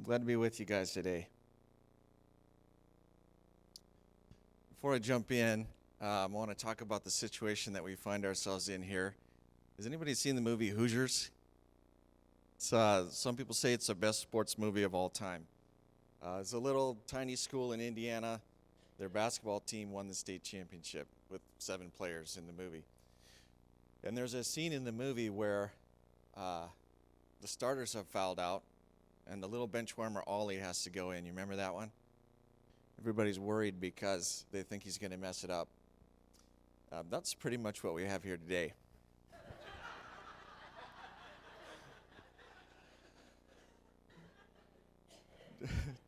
Glad to be with you guys today. Before I jump in, I want to talk about the situation that we find ourselves in here. Has anybody seen the movie Hoosiers? Some people say it's the best sports movie of all time. It's a little tiny school in Indiana. Their basketball team won the state championship with 7 players in the movie. And there's a scene in the movie where the starters have fouled out, and the little bench warmer Ollie has to go in. You remember that one? Everybody's worried because they think he's going to mess it up. That's pretty much what we have here today.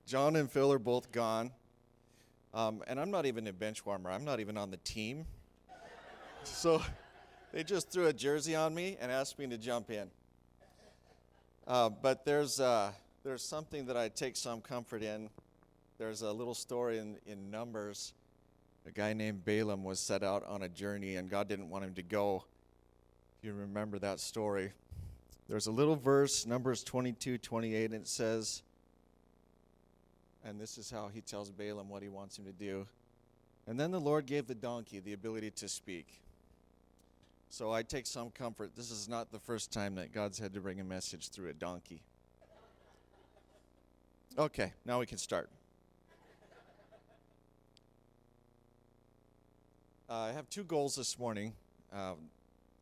John and Phil are both gone. And I'm not even a bench warmer. I'm not even on the team. So they just threw a jersey on me and asked me to jump in. But there's something that I take some comfort in. There's a little story in Numbers. A guy named Balaam was set out on a journey, and God didn't want him to go. If you remember that story. There's a little verse, Numbers 22:28, and it says, and this is how he tells Balaam what he wants him to do. And then the Lord gave the donkey the ability to speak. So I take some comfort. This is not the first time that God's had to bring a message through a donkey. Okay, now we can start. I have 2 goals this morning,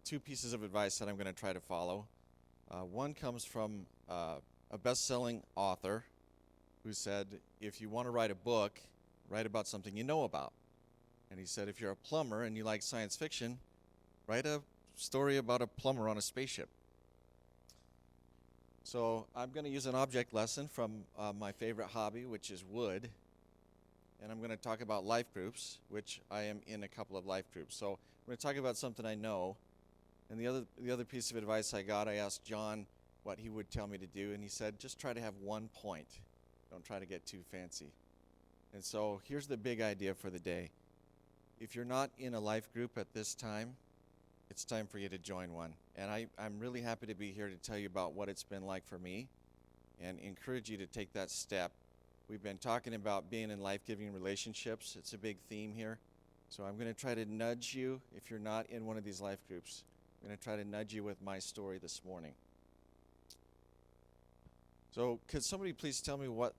2 pieces of advice that I'm going to try to follow. One comes from a best-selling author who said, if you want to write a book, write about something you know about. And he said, if you're a plumber and you like science fiction, write a story about a plumber on a spaceship. So I'm going to use an object lesson from my favorite hobby, which is wood. And I'm going to talk about life groups, which I am in a couple of life groups. So I'm going to talk about something I know. And the other piece of advice I got, I asked John what he would tell me to do. And he said, just try to have one point. Don't try to get too fancy. And so here's the big idea for the day. If you're not in a life group at this time, it's time for you to join one. And I'm really happy to be here to tell you about what it's been like for me and encourage you to take that step. We've been talking about being in life-giving relationships. It's a big theme here. So I'm going to try to nudge you, if you're not in one of these life groups, I'm going to try to nudge you with my story this morning. So could somebody please tell me what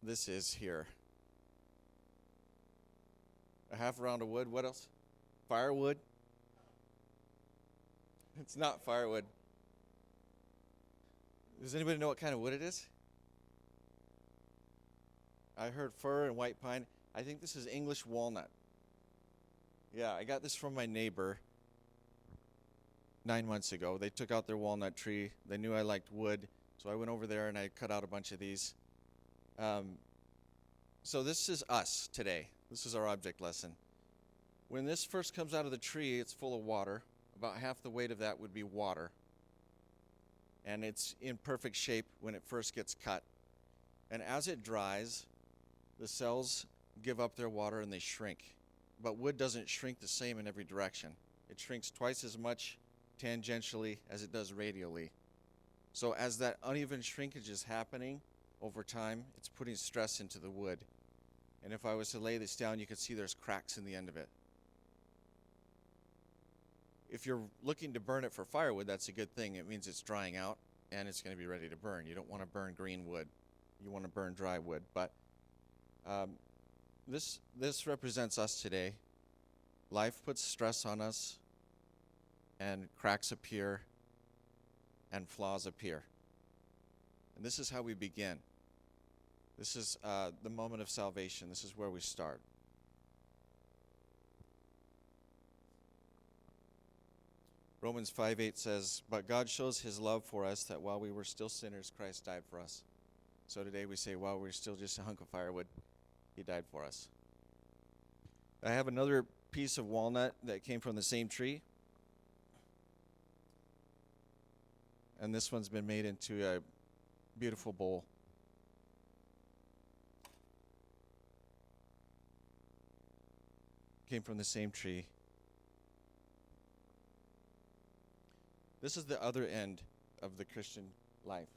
this is here? A half round of wood. What else? Firewood? It's not firewood. Does anybody know what kind of wood it is? I heard fir and white pine. I think this is English walnut. Yeah, I got this from my neighbor 9 months ago. They took out their walnut tree. They knew I liked wood, so I went over there and I cut out a bunch of these. So this is us today. This is our object lesson. When this first comes out of the tree, it's full of water. About half the weight of that would be water. And it's in perfect shape when it first gets cut. And as it dries, the cells give up their water and they shrink. But wood doesn't shrink the same in every direction. It shrinks twice as much tangentially as it does radially. So as that uneven shrinkage is happening over time, it's putting stress into the wood. And if I was to lay this down, you could see there's cracks in the end of it. If you're looking to burn it for firewood, that's a good thing. It means it's drying out and it's going to be ready to burn. You don't want to burn green wood. You want to burn dry wood. But this represents us today. Life puts stress on us, and cracks appear, and flaws appear. And this is how we begin. This is the moment of salvation. This is where we start. Romans 5:8 says, but God shows his love for us that while we were still sinners, Christ died for us. So today we say, while we're still just a hunk of firewood, he died for us. I have another piece of walnut that came from the same tree. And this one's been made into a beautiful bowl. Came from the same tree. This is the other end of the Christian life.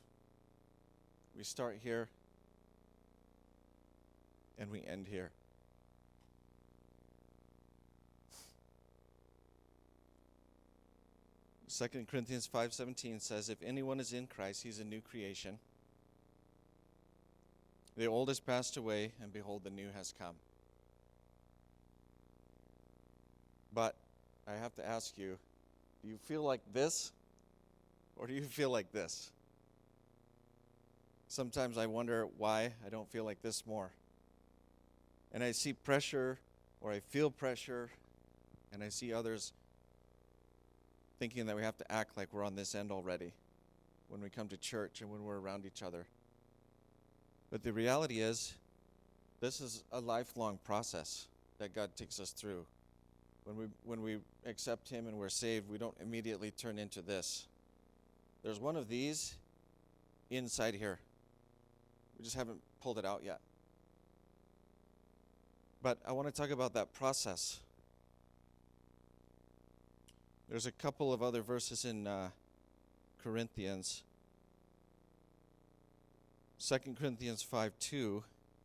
We start here and we end here. Second Corinthians 5:17 says, if anyone is in Christ, he's a new creation. The old has passed away, and behold, the new has come. But I have to ask you, do you feel like this, or do you feel like this? Sometimes I wonder why I don't feel like this more. And I see pressure, or I feel pressure, and I see others thinking that we have to act like we're on this end already when we come to church and when we're around each other. But the reality is, this is a lifelong process that God takes us through. When we accept Him and we're saved, we don't immediately turn into this. There's one of these inside here. We just haven't pulled it out yet. But I want to talk about that process. There's a couple of other verses in Corinthians. 2 Corinthians 5:2,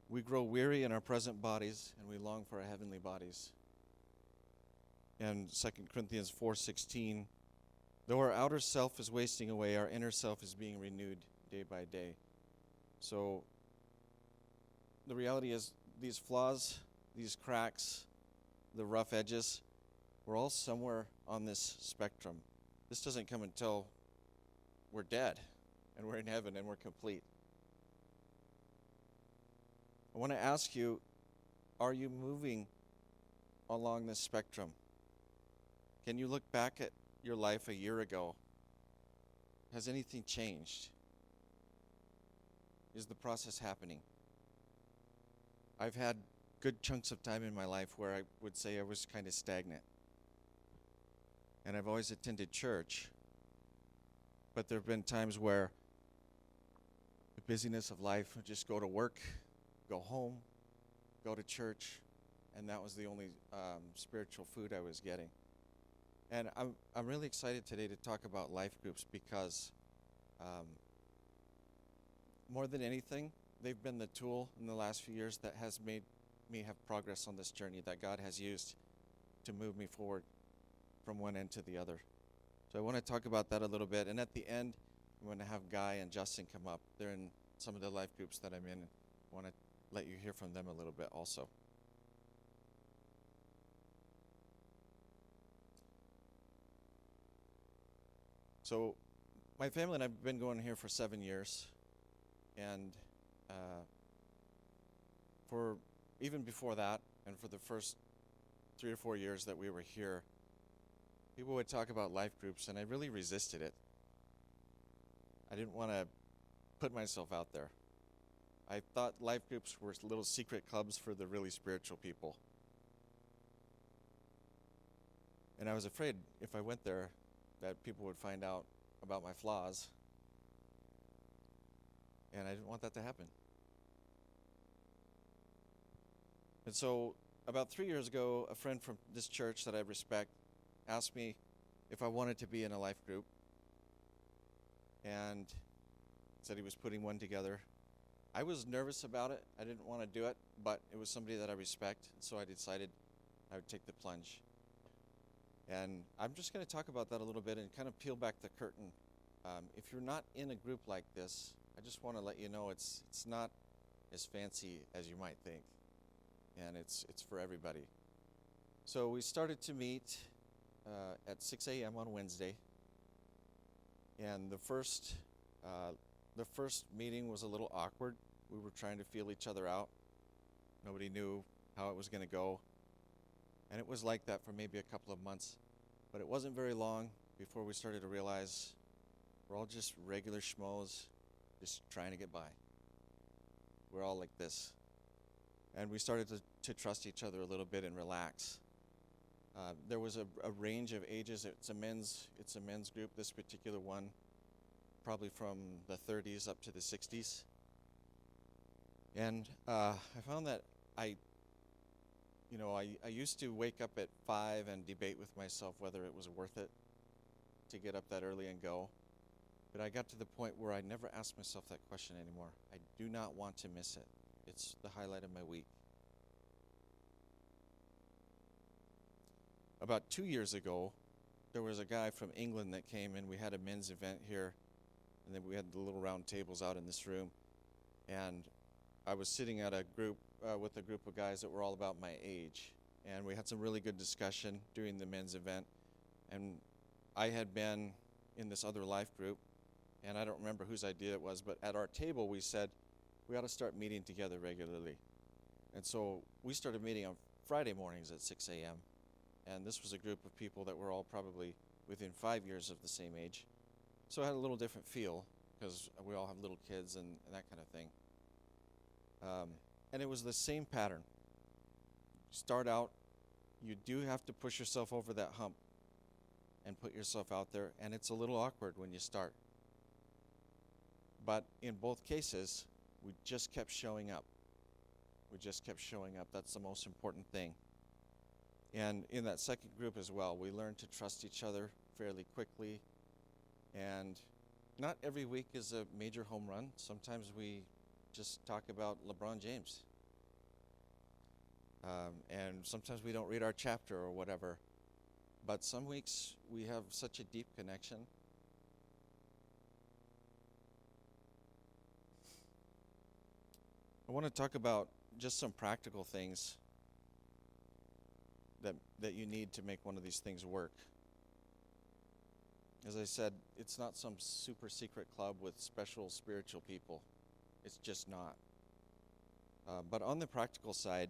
we grow weary in our present bodies, and we long for our heavenly bodies. And 2 Corinthians 4:16, though our outer self is wasting away, our inner self is being renewed day by day. So the reality is, these flaws, these cracks, the rough edges, we're all somewhere on this spectrum. This doesn't come until we're dead and we're in heaven and we're complete. I want to ask you, are you moving along this spectrum? Can you look back at your life a year ago? Has anything changed? Is the process happening? I've had good chunks of time in my life where I would say I was kind of stagnant. And I've always attended church, but there have been times where the busyness of life would just go to work, go home, go to church, and that was the only spiritual food I was getting. And I'm really excited today to talk about life groups because more than anything, they've been the tool in the last few years that has made me have progress on this journey that God has used to move me forward from one end to the other. So I want to talk about that a little bit. And at the end, I'm going to have Guy and Justin come up. They're in some of the life groups that I'm in. I want to let you hear from them a little bit also. So my family and I have been going here for 7 years. And for even before that, and for the first 3 or 4 years that we were here, people would talk about life groups, and I really resisted it. I didn't want to put myself out there. I thought life groups were little secret clubs for the really spiritual people. And I was afraid if I went there that people would find out about my flaws. And I didn't want that to happen. And so about 3 years ago, a friend from this church that I respect asked me if I wanted to be in a life group, and said he was putting one together. I was nervous about it. I didn't want to do it, but it was somebody that I respect, so I decided I would take the plunge. And I'm just going to talk about that a little bit and kind of peel back the curtain. If you're not in a group like this, I just want to let you know it's not as fancy as you might think, and it's for everybody. So we started to meet at 6 a.m. on Wednesday, and the first meeting was a little awkward. We were trying to feel each other out. Nobody knew how it was going to go, and it was like that for maybe a couple of months. But it wasn't very long before we started to realize we're all just regular schmoes, just trying to get by. We're all like this. And we started to trust each other a little bit and relax. There was a range of ages. It's a men's group, this particular one, probably from the 30s up to the 60s. And I found that I used to wake up at 5 and debate with myself whether it was worth it to get up that early and go. But I got to the point where I never asked myself that question anymore. I do not want to miss it. It's the highlight of my week. About 2 years ago, there was a guy from England that came and we had a men's event here, and then we had the little round tables out in this room. And I was sitting at a group with a group of guys that were all about my age, and we had some really good discussion during the men's event. And I had been in this other life group, and I don't remember whose idea it was, but at our table we said we ought to start meeting together regularly. And so we started meeting on Friday mornings at 6 a.m. And this was a group of people that were all probably within 5 years of the same age. So it had a little different feel because we all have little kids and that kind of thing. And it was the same pattern. Start out, you do have to push yourself over that hump and put yourself out there, and it's a little awkward when you start. But in both cases, we just kept showing up. We just kept showing up. That's the most important thing. And in that second group as well, we learned to trust each other fairly quickly. And not every week is a major home run. Sometimes we just talk about LeBron James. And sometimes we don't read our chapter or whatever. But some weeks we have such a deep connection. I want to talk about just some practical things that you need to make one of these things work. As I said, it's not some super secret club with special spiritual people. It's just not. But on the practical side,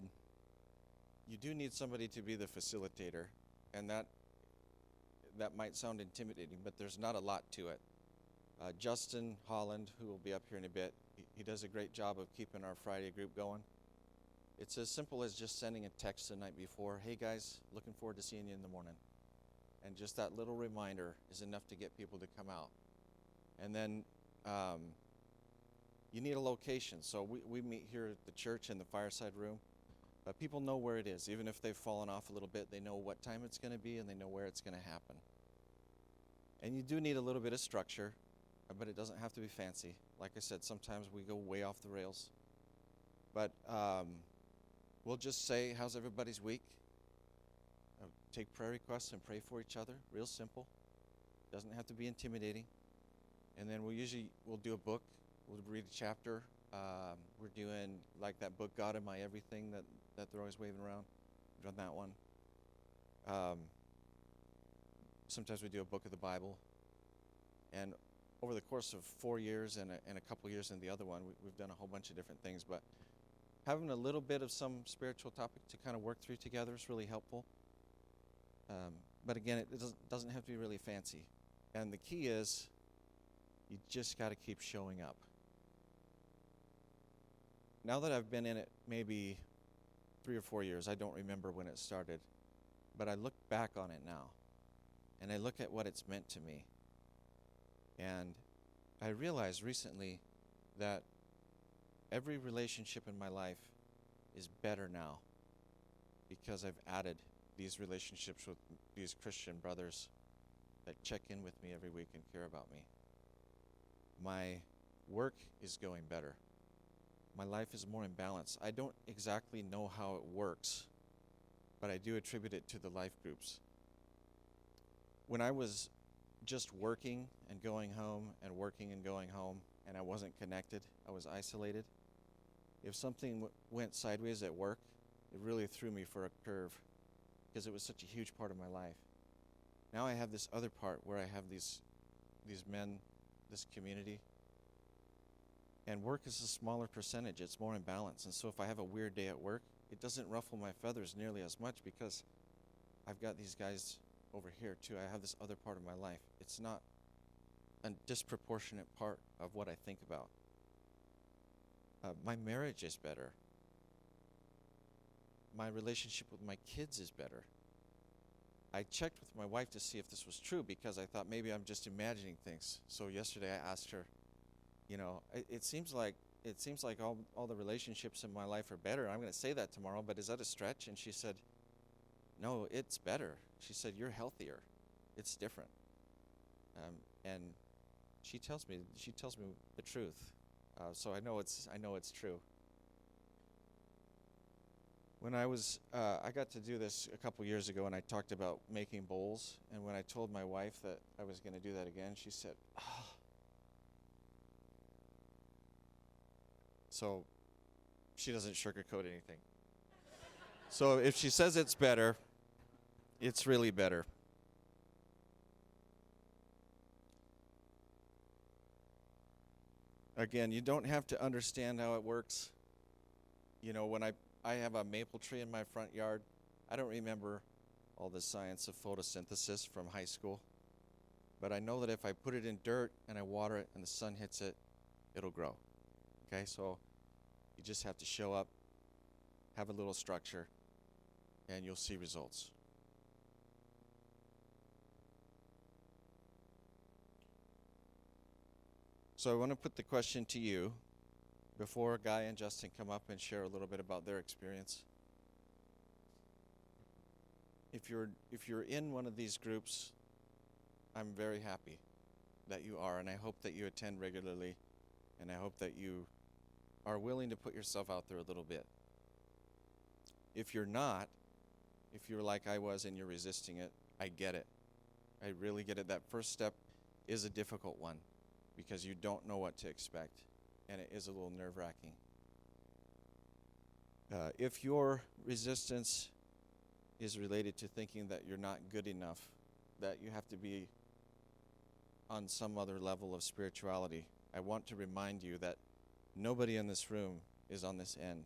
you do need somebody to be the facilitator, and that might sound intimidating, but there's not a lot to it. Justin Holland, who will be up here in a bit, he does a great job of keeping our Friday group going. It's as simple as just sending a text the night before, hey guys, looking forward to seeing you in the morning. And just that little reminder is enough to get people to come out. And then you need a location. So we meet here at the church in the fireside room. But people know where it is. Even if they've fallen off a little bit, they know what time it's going to be and they know where it's going to happen. And you do need a little bit of structure, but it doesn't have to be fancy. Like I said, sometimes we go way off the rails. But we'll just say, how's everybody's week? Take prayer requests and pray for each other. Real simple. Doesn't have to be intimidating. And then we'll do a book. We'll read a chapter. We're doing like that book, God in My Everything, that they're always waving around. We've done that one. Sometimes we do a book of the Bible. And over the course of 4 years and a couple years in the other one, we've done a whole bunch of different things. But having a little bit of some spiritual topic to kind of work through together is really helpful. But again, it doesn't have to be really fancy. And the key is you just got to keep showing up. Now that I've been in it maybe 3 or 4 years, I don't remember when it started, but I look back on it now, and I look at what it's meant to me. And I realized recently that every relationship in my life is better now because I've added these relationships with these Christian brothers that check in with me every week and care about me. My work is going better. My life is more in balance. I don't exactly know how it works, but I do attribute it to the life groups. When I was just working and going home and working and going home, and I wasn't connected, I was isolated, if something went sideways at work, it really threw me for a curve because it was such a huge part of my life. Now I have this other part where I have these men, this community, and work is a smaller percentage. It's more in balance. And so if I have a weird day at work, it doesn't ruffle my feathers nearly as much because I've got these guys over here too. I have this other part of my life. It's not a disproportionate part of what I think about. My marriage is better. My relationship with my kids is better. I checked with my wife to see if this was true because I thought maybe I'm just imagining things. So yesterday I asked her, it seems like all the relationships in my life are better. I'm going to say that tomorrow, but is that a stretch? And she said, no, it's better. She said, you're healthier. It's different. And she tells me the truth. So I know it's true. I got to do this a couple years ago, and I talked about making bowls. And when I told my wife that I was going to do that again, she said, "Oh." So she doesn't sugarcoat anything. So if she says it's better, it's really better. Again, you don't have to understand how it works. You know, when I have a maple tree in my front yard, I don't remember all the science of photosynthesis from high school, but I know that if I put it in dirt and I water it and the sun hits it, it'll grow. Okay, so you just have to show up, have a little structure, and you'll see results. So I want to put the question to you before Guy and Justin come up and share a little bit about their experience. If you're in one of these groups, I'm very happy that you are, and I hope that you attend regularly, and I hope that you are willing to put yourself out there a little bit. If you're not, if you're like I was and you're resisting it, I get it. I really get it. That first step is a difficult one because you don't know what to expect, and it is a little nerve-wracking. If your resistance is related to thinking that you're not good enough, that you have to be on some other level of spirituality, I want to remind you that nobody in this room is on this end.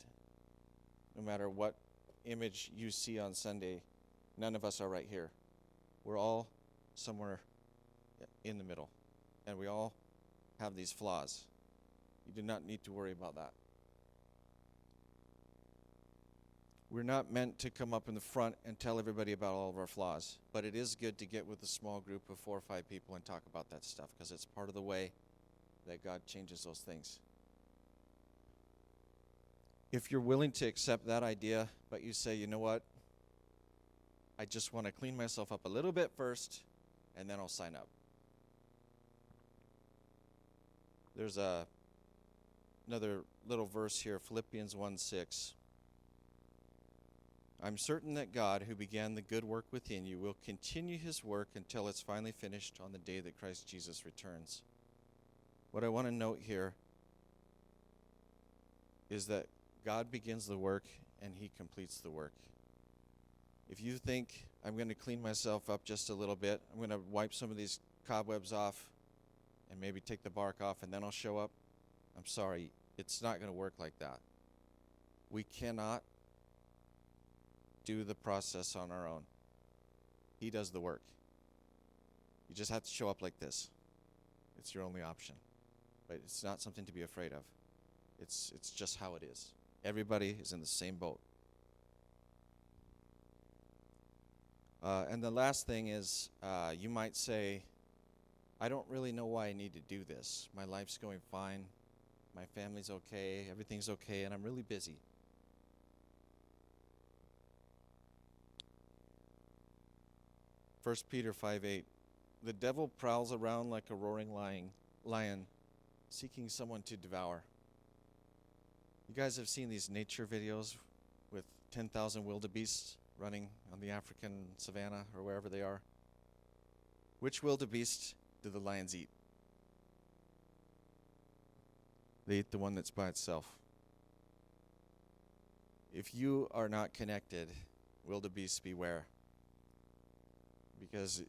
No matter what image you see on Sunday, none of us are right here. We're all somewhere in the middle, and we all have these flaws. You do not need to worry about that. We're not meant to come up in the front and tell everybody about all of our flaws, but it is good to get with a small group of 4 or 5 people and talk about that stuff because it's part of the way that God changes those things. If you're willing to accept that idea, but you say, you know what, I just want to clean myself up a little bit first, and then I'll sign up. There's another little verse here, Philippians 1:6. I'm certain that God, who began the good work within you, will continue his work until it's finally finished on the day that Christ Jesus returns. What I want to note here is that God begins the work and he completes the work. If you think I'm going to clean myself up just a little bit, I'm going to wipe some of these cobwebs off and maybe take the bark off and then I'll show up, I'm sorry, it's not going to work like that. We cannot do the process on our own. He does the work. You just have to show up like this. It's your only option. But it's not something to be afraid of. It's just how it is. Everybody is in the same boat. And the last thing is, you might say, I don't really know why I need to do this. My life's going fine. My family's okay. Everything's okay, and I'm really busy. First Peter 5:8, the devil prowls around like a roaring lion, seeking someone to devour. You guys have seen these nature videos with 10,000 wildebeests running on the African savannah or wherever they are? Which wildebeest do the lions eat? They eat the one that's by itself. If you are not connected, wildebeest beware. Because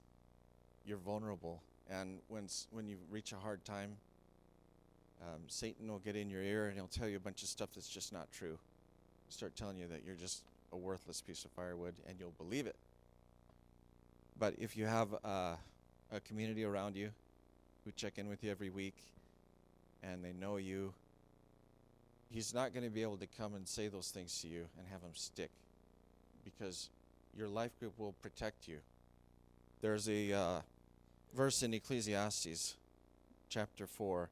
you're vulnerable, and when you reach a hard time, Satan will get in your ear and he'll tell you a bunch of stuff that's just not true. He'll start telling you that you're just a worthless piece of firewood, and you'll believe it. But if you have a community around you who check in with you every week, and they know you, he's not going to be able to come and say those things to you and have them stick, because your life group will protect you. There's a verse in Ecclesiastes, chapter 4.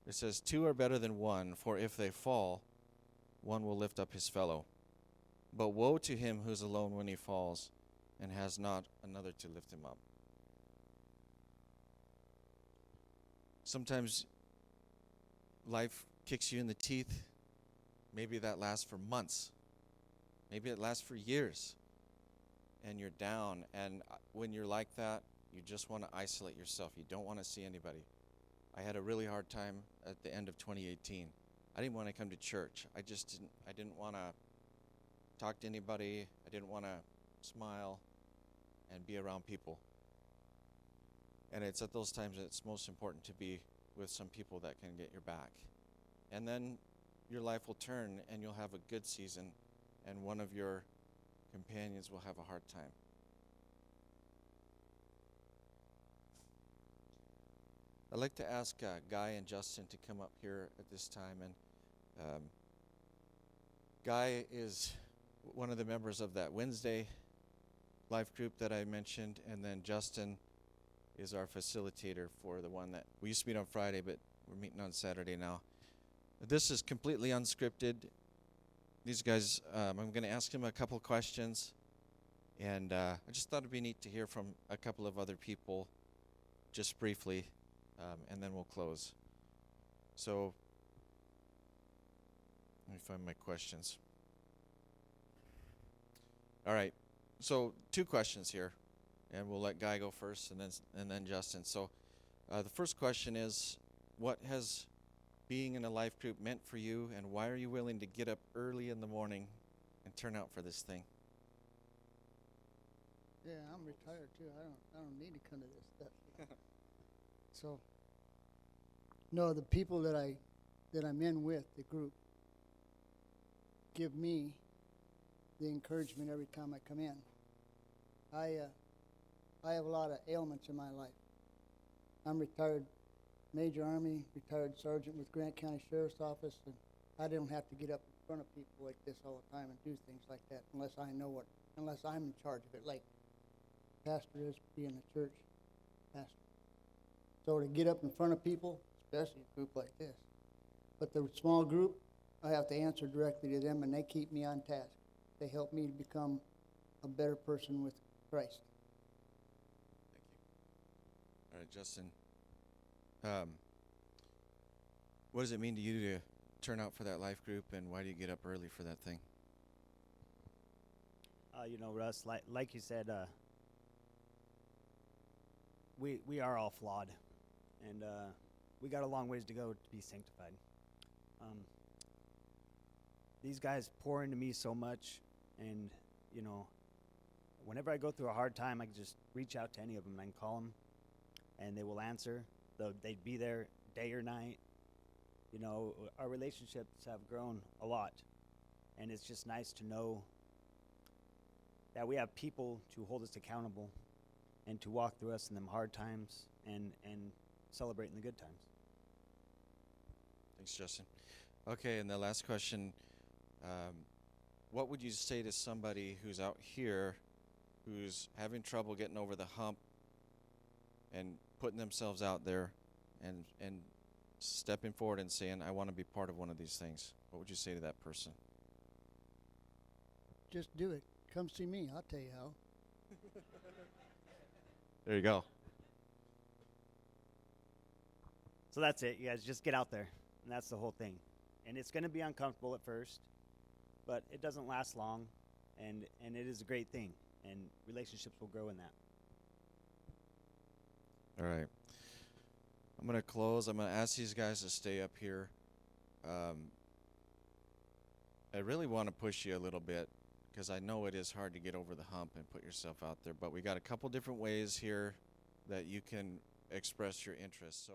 It says, 2 are better than 1, for if they fall, one will lift up his fellow. But woe to him who's alone when he falls, and has not another to lift him up. Sometimes life kicks you in the teeth. Maybe that lasts for months. Maybe it lasts for years and you're down. And when you're like that, you just want to isolate yourself. You don't want to see anybody. I had a really hard time at the end of 2018. I didn't want to come to church. I didn't want to talk to anybody. I didn't want to smile and be around people. And it's at those times that it's most important to be with some people that can get your back. And then your life will turn and you'll have a good season, and one of your companions will have a hard time. I'd like to ask Guy and Justin to come up here at this time. And Guy is one of the members of that Wednesday life group that I mentioned, and then Justin is our facilitator for the one that we used to meet on Friday, but we're meeting on Saturday now. This is completely unscripted. These guys, I'm going to ask them a couple questions, and I just thought it'd be neat to hear from a couple of other people just briefly, and then we'll close. So let me find my questions. All right, so 2 questions here, and we'll let Guy go first, and then Justin. So the first question is, what has being in a life group meant for you, and why are you willing to get up early in the morning and turn out for this thing? Yeah, I'm retired too. I don't need to come to this stuff. So, no, the people that I'm in with, the group, give me the encouragement every time I come in. I have a lot of ailments in my life. I'm retired Major Army, retired sergeant with Grant County Sheriff's Office, and I don't have to get up in front of people like this all the time and do things like that unless I'm in charge of it, like pastor is being a church pastor. So to get up in front of people, especially a group like this. But the small group, I have to answer directly to them, and they keep me on task. They help me to become a better person with Christ. Thank you. All right, Justin. What does it mean to you to turn out for that life group, and why do you get up early for that thing? Russ, like you said, we are all flawed, and we got a long ways to go to be sanctified. These guys pour into me so much, and whenever I go through a hard time, I can just reach out to any of them. I can call them, and they will answer. They'd be there day or night. Our relationships have grown a lot, and it's just nice to know that we have people to hold us accountable and to walk through us in them hard times and celebrate in the good times. Thanks, Justin. Okay, and the last question, what would you say to somebody who's out here who's having trouble getting over the hump and putting themselves out there and stepping forward and saying, I want to be part of one of these things? What would you say to that person? Just do it. Come see me. I'll tell you how. There you go. So that's it, you guys. Just get out there, and that's the whole thing. And it's going to be uncomfortable at first, but it doesn't last long, and it is a great thing, and relationships will grow in that. All right. I'm going to close. I'm going to ask these guys to stay up here. I really want to push you a little bit because I know it is hard to get over the hump and put yourself out there, but we got a couple different ways here that you can express your interest. So